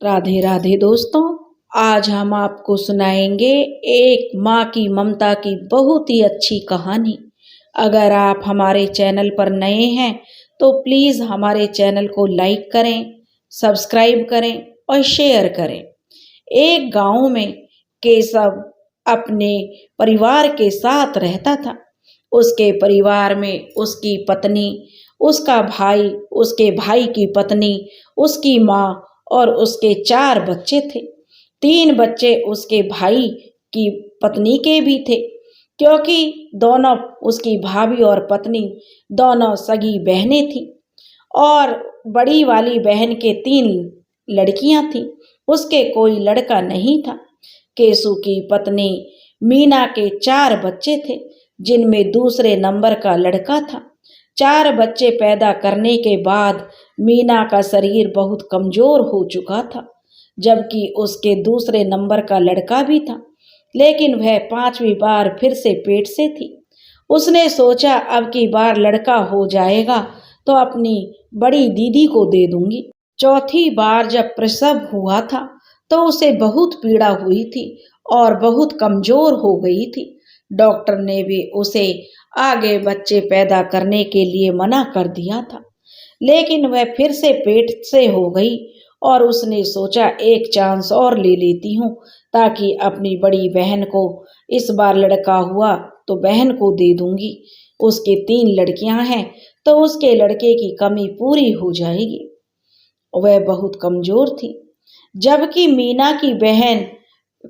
राधे राधे दोस्तों। आज हम आपको सुनाएंगे एक माँ की ममता की बहुत ही अच्छी कहानी। अगर आप हमारे चैनल पर नए हैं तो प्लीज़ हमारे चैनल को लाइक करें, सब्सक्राइब करें और शेयर करें। एक गांव में केशव अपने परिवार के साथ रहता था। उसके परिवार में उसकी पत्नी, उसका भाई, उसके भाई की पत्नी, उसकी माँ और उसके 4 बच्चे थे। 3 बच्चे उसके भाई की पत्नी के भी थे, क्योंकि दोनों, उसकी भाभी और पत्नी दोनों सगी बहनें थीं। और बड़ी वाली बहन के 3 लड़कियां थीं, उसके कोई लड़का नहीं था। केशु की पत्नी मीना के 4 बच्चे थे, जिनमें दूसरे नंबर का लड़का था। 4 बच्चे पैदा करने के बाद मीना का शरीर बहुत कमजोर हो चुका था, जबकि उसके दूसरे नंबर का लड़का भी था, लेकिन वह 5वीं बार फिर से पेट से थी। उसने सोचा अब की बार लड़का हो जाएगा तो अपनी बड़ी दीदी को दे दूंगी। चौथी बार जब प्रसव हुआ था तो उसे बहुत पीड़ा हुई थी और बहुत कमजोर हो गई थी। डॉक्टर ने भी उसे आगे बच्चे पैदा करने के लिए मना कर दिया था, लेकिन वह फिर से पेट से हो गई और उसने सोचा एक चांस और ले लेती हूँ, ताकि अपनी बड़ी बहन को इस बार लड़का हुआ तो बहन को दे दूंगी। उसके 3 लड़कियां हैं तो उसके लड़के की कमी पूरी हो जाएगी। वह बहुत कमजोर थी, जबकि मीना की बहन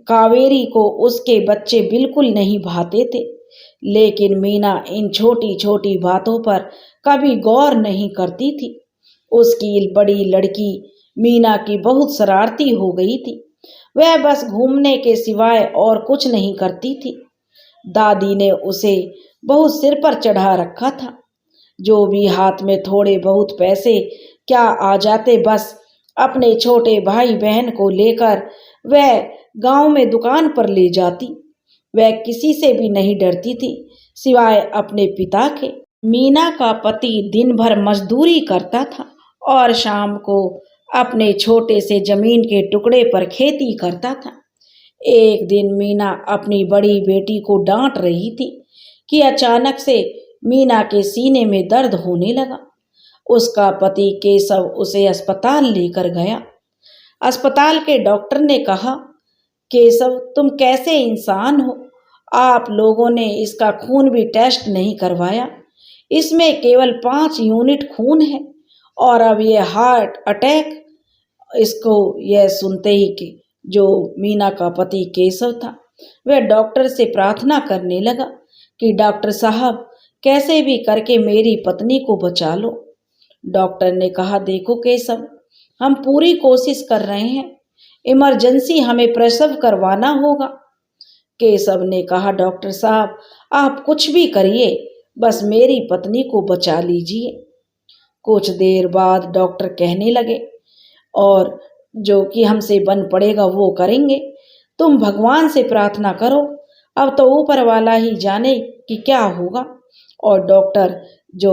कावेरी को उसके बच्चे बिल्कुल नहीं भाते थे। लेकिन मीना इन छोटी छोटी बातों पर कभी गौर नहीं करती थी। उसकी बड़ी लड़की मीना की बहुत शरारती हो गई थी। वह बस घूमने के सिवाय और कुछ नहीं करती थी। दादी ने उसे बहुत सिर पर चढ़ा रखा था। जो भी हाथ में थोड़े बहुत पैसे क्या आ जाते, बस अपने छोटे भाई बहन को लेकर वह गांव में दुकान पर ले जाती। वह किसी से भी नहीं डरती थी, सिवाय अपने पिता के। मीना का पति दिन भर मजदूरी करता था और शाम को अपने छोटे से जमीन के टुकड़े पर खेती करता था। एक दिन मीना अपनी बड़ी बेटी को डांट रही थी कि अचानक से मीना के सीने में दर्द होने लगा। उसका पति केशव उसे अस्पताल लेकर गया। अस्पताल के डॉक्टर ने कहा, केशव तुम कैसे इंसान हो, आप लोगों ने इसका खून भी टेस्ट नहीं करवाया। इसमें केवल 5 यूनिट खून है और अब ये हार्ट अटैक। इसको यह सुनते ही कि जो मीना का पति केशव था, वह डॉक्टर से प्रार्थना करने लगा कि डॉक्टर साहब कैसे भी करके मेरी पत्नी को बचा लो। डॉक्टर ने कहा, देखो केशव, हम पूरी कोशिश कर रहे हैं, इमरजेंसी हमें प्रसव करवाना होगा। केशव ने कहा, डॉक्टर साहब आप कुछ भी करिए, बस मेरी पत्नी को बचा लीजिए। कुछ देर बाद डॉक्टर कहने लगे, और जो कि हमसे बन पड़ेगा वो करेंगे, तुम भगवान से प्रार्थना करो, अब तो ऊपर वाला ही जाने कि क्या होगा। और डॉक्टर जो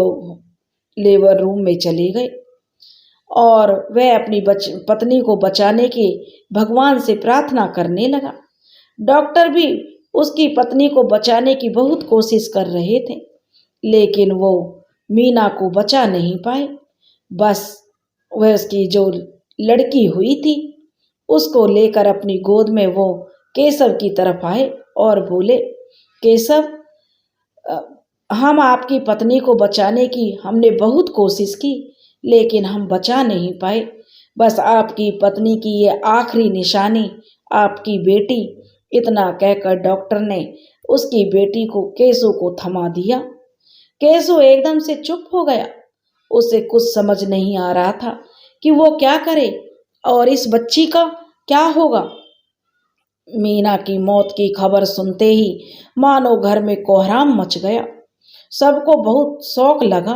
लेबर रूम में चले गए और वह अपनी पत्नी को बचाने की भगवान से प्रार्थना करने लगा। डॉक्टर भी उसकी पत्नी को बचाने की बहुत कोशिश कर रहे थे, लेकिन वो मीना को बचा नहीं पाए। बस वह उसकी जो लड़की हुई थी उसको लेकर अपनी गोद में वो केशव की तरफ आए और बोले, केशव हम आपकी पत्नी को बचाने की हमने बहुत कोशिश की, लेकिन हम बचा नहीं पाए। बस आपकी पत्नी की ये आखिरी निशानी आपकी बेटी। इतना कहकर डॉक्टर ने उसकी बेटी को, केशव को थमा दिया। केशव एकदम से चुप हो गया। उसे कुछ समझ नहीं आ रहा था कि वो क्या करे और इस बच्ची का क्या होगा। मीना की मौत की खबर सुनते ही मानो घर में कोहराम मच गया। सबको बहुत शौक लगा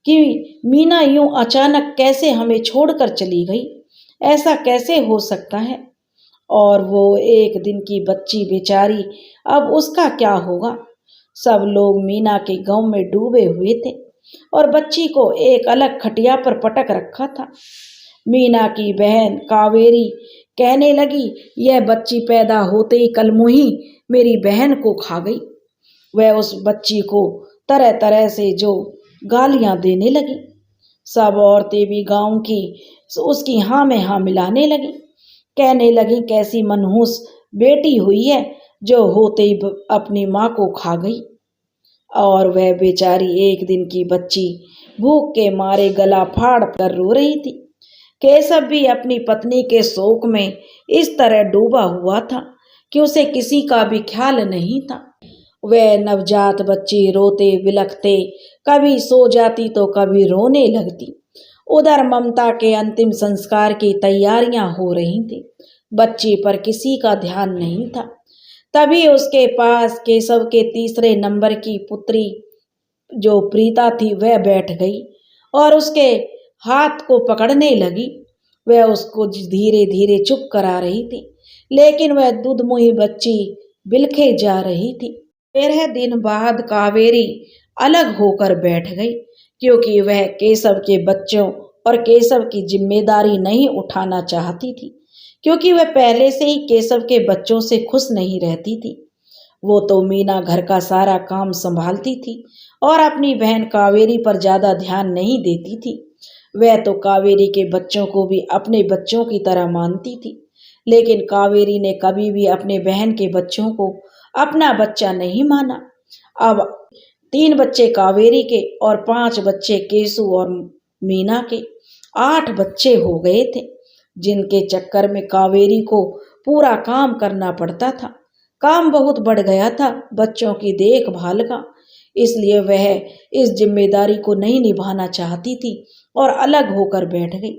कि मीना यूं अचानक कैसे हमें छोड़कर चली गई, ऐसा कैसे हो सकता है। और वो एक दिन की बच्ची बेचारी, अब उसका क्या होगा। सब लोग मीना के गांव में डूबे हुए थे और बच्ची को एक अलग खटिया पर पटक रखा था। मीना की बहन कावेरी कहने लगी, यह बच्ची पैदा होते ही कल मुही मेरी बहन को खा गई। वह उस बच्ची को तरह तरह से जो गालियां देने लगी। सब औरतें भी गांव की उसकी हाँ में हाँ मिलाने लगी। कहने लगी, कैसी मनहूस बेटी हुई है जो होते ही अपनी माँ को खा गई। और वह बेचारी एक दिन की बच्ची भूख के मारे गला फाड़ कर रो रही थी। केशव भी अपनी पत्नी के शोक में इस तरह डूबा हुआ था कि उसे किसी का भी ख्याल नहीं था। वह नवजात बच्ची रोते बिलखते कभी सो जाती तो कभी रोने लगती। उधर ममता के अंतिम संस्कार की तैयारियां हो रही थी। बच्ची पर किसी का ध्यान नहीं था। तभी उसके पास केशव के तीसरे नंबर की पुत्री जो प्रीता थी वह बैठ गई और उसके हाथ को पकड़ने लगी। वह उसको धीरे धीरे चुप करा रही थी, लेकिन वह दुधमुही बच्ची बिलखे जा रही थी। 13 दिन बाद कावेरी अलग होकर बैठ गई, क्योंकि वह केशव के बच्चों और केशव की जिम्मेदारी नहीं उठाना चाहती थी, क्योंकि वह पहले से ही केशव के बच्चों से खुश नहीं रहती थी। वो तो मीना घर का सारा काम संभालती थी और अपनी बहन कावेरी पर ज्यादा ध्यान नहीं देती थी। वह तो कावेरी के बच्चों को भी अपने बच्चों की तरह मानती थी, लेकिन कावेरी ने कभी भी अपने बहन के बच्चों को अपना बच्चा नहीं माना। अब 3 बच्चे कावेरी के और 5 बच्चे केशु और मीना के, 8 बच्चे हो गए थे, जिनके चक्कर में कावेरी को पूरा काम करना पड़ता था। काम बहुत बढ़ गया था बच्चों की देखभाल का, इसलिए वह इस जिम्मेदारी को नहीं निभाना चाहती थी और अलग होकर बैठ गई।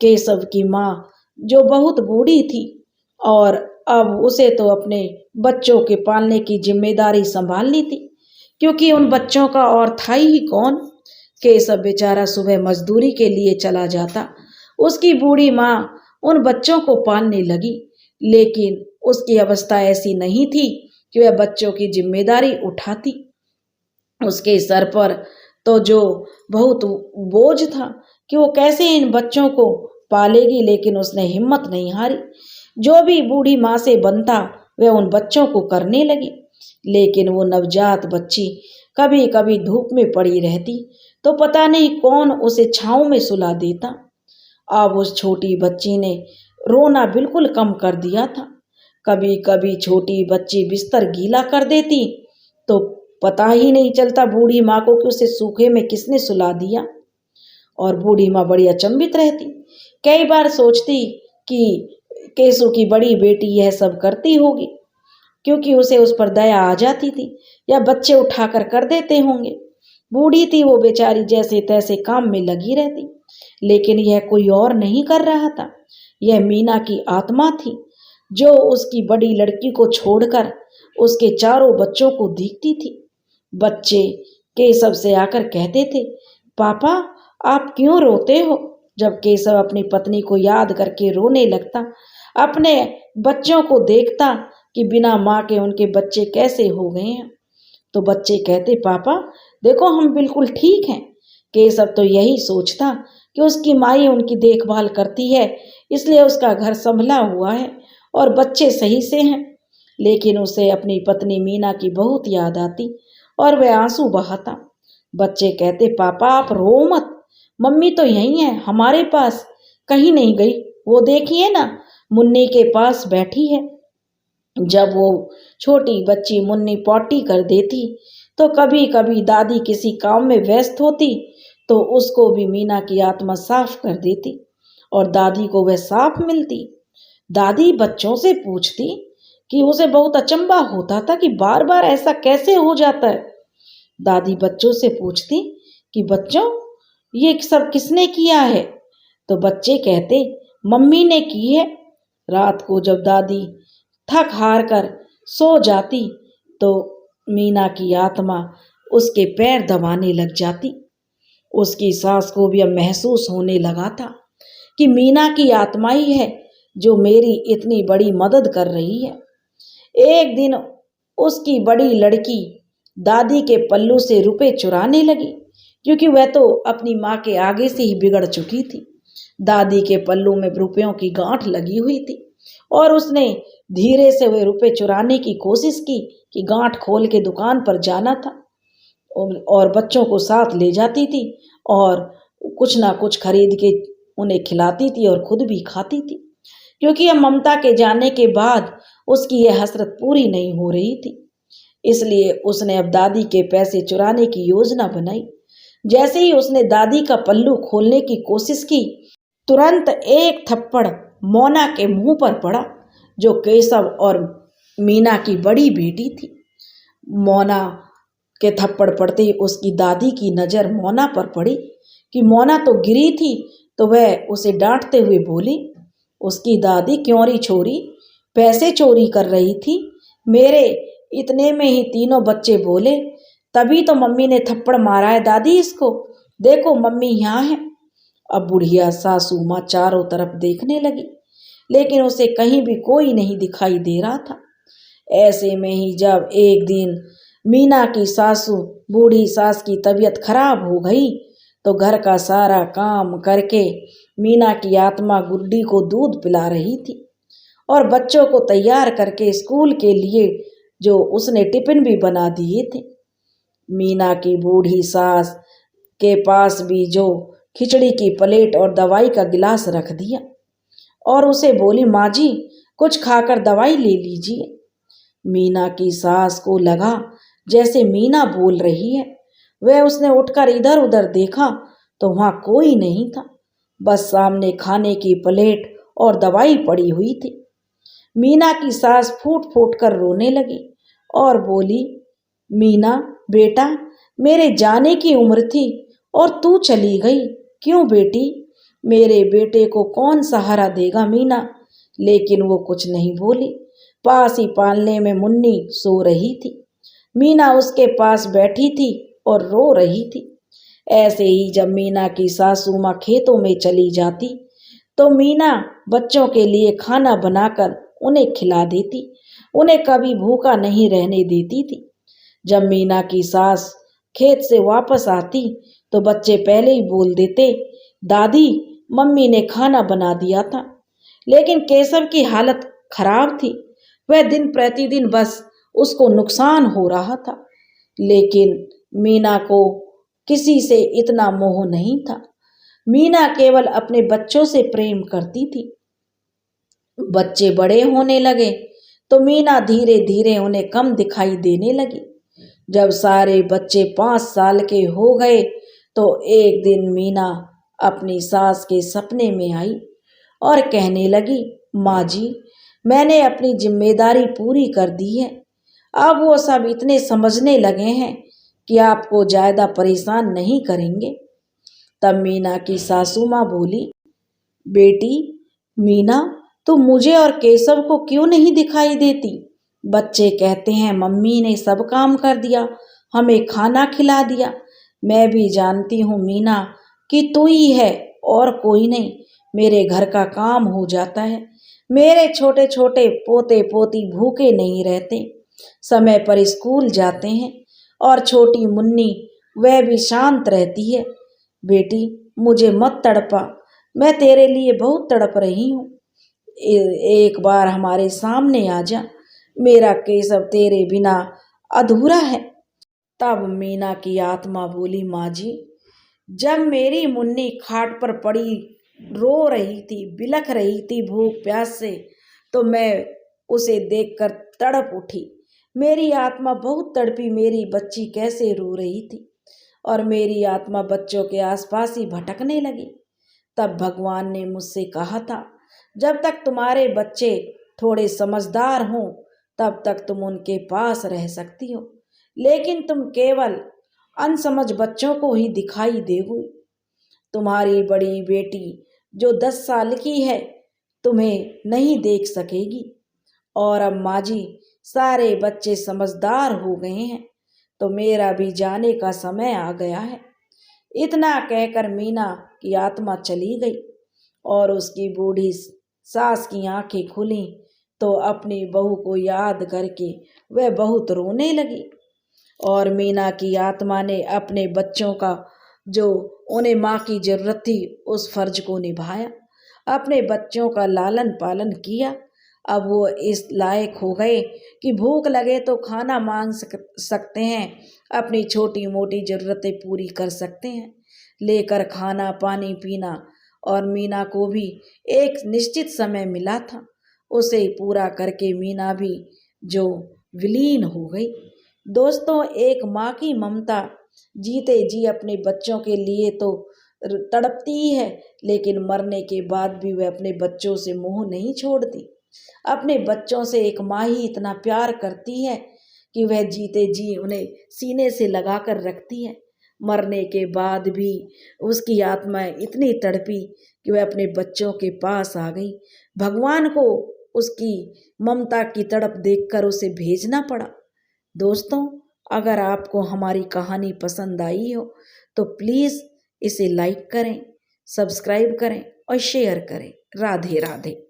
केशव की माँ जो बहुत बूढ़ी थी और अब उसे तो अपने बच्चों के पालने की जिम्मेदारी संभालनी थी, क्योंकि उन बच्चों का और था ही कौन। केशव बेचारा सुबह मजदूरी के लिए चला जाता, उसकी बूढ़ी माँ उन बच्चों को पालने लगी, लेकिन उसकी अवस्था ऐसी नहीं थी कि वह बच्चों की जिम्मेदारी उठाती। उसके सर पर तो जो बहुत बोझ था कि वो कैसे इन बच्चों को पालेगी, लेकिन उसने हिम्मत नहीं हारी। जो भी बूढ़ी माँ से बनता वह उन बच्चों को करने लगी, लेकिन वो नवजात बच्ची कभी कभी धूप में पड़ी रहती तो पता नहीं कौन उसे छांव में सुला देता। अब उस छोटी बच्ची ने रोना बिल्कुल कम कर दिया था। कभी कभी छोटी बच्ची बिस्तर गीला कर देती तो पता ही नहीं चलता बूढ़ी माँ को कि उसे सूखे में किसने सुला दिया। और बूढ़ी माँ बड़ी अचंभित रहती, कई बार सोचती कि केशु की बड़ी बेटी यह सब करती होगी, क्योंकि उसे उस पर दया आ जाती थी, या बच्चे उठाकर कर देते होंगे। बूढ़ी थी वो बेचारी, जैसे तैसे काम में लगी रहती, लेकिन यह कोई और नहीं कर रहा था। यह मीना की आत्मा थी, जो उसकी बड़ी लड़की को छोड़कर उसके चारों बच्चों को देखती थी। बच्चे केशव से आकर कहते थे, पापा आप क्यों रोते हो? जब केशव अपनी पत्नी को याद करके रोने लगता, अपने बच्चों को देखता कि बिना माँ के उनके बच्चे कैसे हो गए हैं, तो बच्चे कहते, पापा देखो हम बिल्कुल ठीक हैं। केशव तो यही सोचता कि उसकी माई उनकी देखभाल करती है, इसलिए उसका घर संभला हुआ है और बच्चे सही से हैं। लेकिन उसे अपनी पत्नी मीना की बहुत याद आती और वह आंसू बहाता। बच्चे कहते, पापा आप रो मत, मम्मी तो यहीं है हमारे पास, कहीं नहीं गई, वो देखिए ना मुन्नी के पास बैठी है। जब वो छोटी बच्ची मुन्नी पॉटी कर देती तो कभी कभी दादी किसी काम में व्यस्त होती तो उसको भी मीना की आत्मा साफ कर देती और दादी को वह साफ मिलती। दादी बच्चों से पूछती कि उसे बहुत अचंभा होता था कि बार बार ऐसा कैसे हो जाता है। दादी बच्चों से पूछती कि बच्चों ये सब किसने किया है? तो बच्चे कहते, मम्मी ने की है। रात को जब दादी थक हार कर सो जाती तो मीना की आत्मा उसके पैर दबाने लग जाती। उसकी सास को भी अब महसूस होने लगा था कि मीना की आत्मा ही है जो मेरी इतनी बड़ी मदद कर रही है। एक दिन उसकी बड़ी लड़की दादी के पल्लू से रुपए चुराने लगी, क्योंकि वह तो अपनी माँ के आगे से ही बिगड़ चुकी थी। दादी के पल्लू में रुपयों की गांठ लगी हुई थी और उसने धीरे से वे रुपए चुराने की कोशिश की कि गांठ खोल के दुकान पर जाना था और बच्चों को साथ ले जाती थी और कुछ ना कुछ खरीद के उन्हें खिलाती थी और खुद भी खाती थी, क्योंकि अब ममता के जाने के बाद उसकी यह हसरत पूरी नहीं हो रही थी। इसलिए उसने अब दादी के पैसे चुराने की योजना बनाई। जैसे ही उसने दादी का पल्लू खोलने की कोशिश की, तुरंत एक थप्पड़ मोना के मुंह पर पड़ा, जो केशव और मीना की बड़ी बेटी थी। मोना के थप्पड़ पड़ते ही उसकी दादी की नज़र मोना पर पड़ी कि मोना तो गिरी थी, तो वह उसे डांटते हुए बोली। उसकी दादी, क्यों छोरी, पैसे चोरी कर रही थी मेरे? इतने में ही तीनों बच्चे बोले, तभी तो मम्मी ने थप्पड़ मारा है दादी इसको, देखो मम्मी यहाँ है। अब बुढ़िया सासू माँ चारों तरफ देखने लगी, लेकिन उसे कहीं भी कोई नहीं दिखाई दे रहा था। ऐसे में ही जब एक दिन मीना की सासू बूढ़ी सास की तबीयत खराब हो गई, तो घर का सारा काम करके मीना की आत्मा गुड्डी को दूध पिला रही थी और बच्चों को तैयार करके स्कूल के लिए जो उसने टिफिन भी बना दिए थे। मीना की बूढ़ी सास के पास भी जो खिचड़ी की प्लेट और दवाई का गिलास रख दिया और उसे बोली, माँ जी कुछ खाकर दवाई ले लीजिए। मीना की सास को लगा जैसे मीना बोल रही है। वह उसने उठकर इधर उधर देखा तो वहाँ कोई नहीं था, बस सामने खाने की प्लेट और दवाई पड़ी हुई थी। मीना की सास फूट फूट कर रोने लगी और बोली, मीना बेटा, मेरे जाने की उम्र थी और तू चली गई, क्यों बेटी? मेरे बेटे को कौन सहारा देगा मीना? लेकिन वो कुछ नहीं बोली। पास ही पालने में मुन्नी सो रही थी। मीना उसके पास बैठी थी और रो रही थी। ऐसे ही जब मीना की सासू माँ खेतों में चली जाती तो मीना बच्चों के लिए खाना बनाकर उन्हें खिला देती, उन्हें कभी भूखा नहीं रहने देती थी। जब मीना की सास खेत से वापस आती तो बच्चे पहले ही बोल देते, दादी मम्मी ने खाना बना दिया था। लेकिन केशव की हालत खराब थी, वह दिन प्रतिदिन बस उसको नुकसान हो रहा था। लेकिन मीना को किसी से इतना मोह नहीं था। मीना केवल अपने बच्चों से प्रेम करती थी। बच्चे बड़े होने लगे तो मीना धीरे धीरे उन्हें कम दिखाई देने लगी। जब सारे बच्चे 5 साल के हो गए तो एक दिन मीना अपनी सास के सपने में आई और कहने लगी, माँ जी मैंने अपनी जिम्मेदारी पूरी कर दी है, अब वो सब इतने समझने लगे हैं कि आपको ज़्यादा परेशान नहीं करेंगे। तब मीना की सासू माँ बोली, बेटी मीना, तुम मुझे और केशव को क्यों नहीं दिखाई देती? बच्चे कहते हैं मम्मी ने सब काम कर दिया, हमें खाना खिला दिया। मैं भी जानती हूँ मीना कि तू ही है और कोई नहीं, मेरे घर का काम हो जाता है। मेरे छोटे छोटे पोते पोती भूखे नहीं रहते, समय पर स्कूल जाते हैं और छोटी मुन्नी वह भी शांत रहती है। बेटी मुझे मत तड़पा, मैं तेरे लिए बहुत तड़प रही हूँ। एक बार हमारे सामने आ जा, मेरा केशव तेरे बिना अधूरा है। तब मीना की आत्मा बोली, माँ जी जब मेरी मुन्नी खाट पर पड़ी रो रही थी, बिलख रही थी भूख प्यास से, तो मैं उसे देखकर तड़प उठी। मेरी आत्मा बहुत तड़पी, मेरी बच्ची कैसे रो रही थी और मेरी आत्मा बच्चों के आसपास ही भटकने लगी। तब भगवान ने मुझसे कहा था, जब तक तुम्हारे बच्चे थोड़े समझदार हों तब तक तुम उनके पास रह सकती हो, लेकिन तुम केवल अनसमझ बच्चों को ही दिखाई देगी। तुम्हारी बड़ी बेटी जो 10 साल की है तुम्हें नहीं देख सकेगी और अब माँ जी सारे बच्चे समझदार हो गए हैं, तो मेरा भी जाने का समय आ गया है। इतना कहकर मीना की आत्मा चली गई और उसकी बूढ़ी सास की आंखें खुली तो अपनी बहू को याद करके वह बहुत रोने लगी और मीना की आत्मा ने अपने बच्चों का जो उन्हें माँ की जरूरत थी उस फर्ज को निभाया, अपने बच्चों का लालन पालन किया। अब वो इस लायक हो गए कि भूख लगे तो खाना मांग सकते हैं, अपनी छोटी मोटी ज़रूरतें पूरी कर सकते हैं, लेकर खाना पानी पीना। और मीना को भी एक निश्चित समय मिला था, उसे पूरा करके मीना भी जो विलीन हो गई। दोस्तों, एक माँ की ममता जीते जी अपने बच्चों के लिए तो तड़पती ही है, लेकिन मरने के बाद भी वह अपने बच्चों से मोह नहीं छोड़ती। अपने बच्चों से एक माँ ही इतना प्यार करती है कि वह जीते जी उन्हें सीने से लगा कर रखती है। मरने के बाद भी उसकी आत्मा इतनी तड़पी कि वह अपने बच्चों के पास आ गई। भगवान को उसकी ममता की तड़प देखकर उसे भेजना पड़ा। दोस्तों, अगर आपको हमारी कहानी पसंद आई हो तो प्लीज़ इसे लाइक करें, सब्सक्राइब करें और शेयर करें। राधे राधे।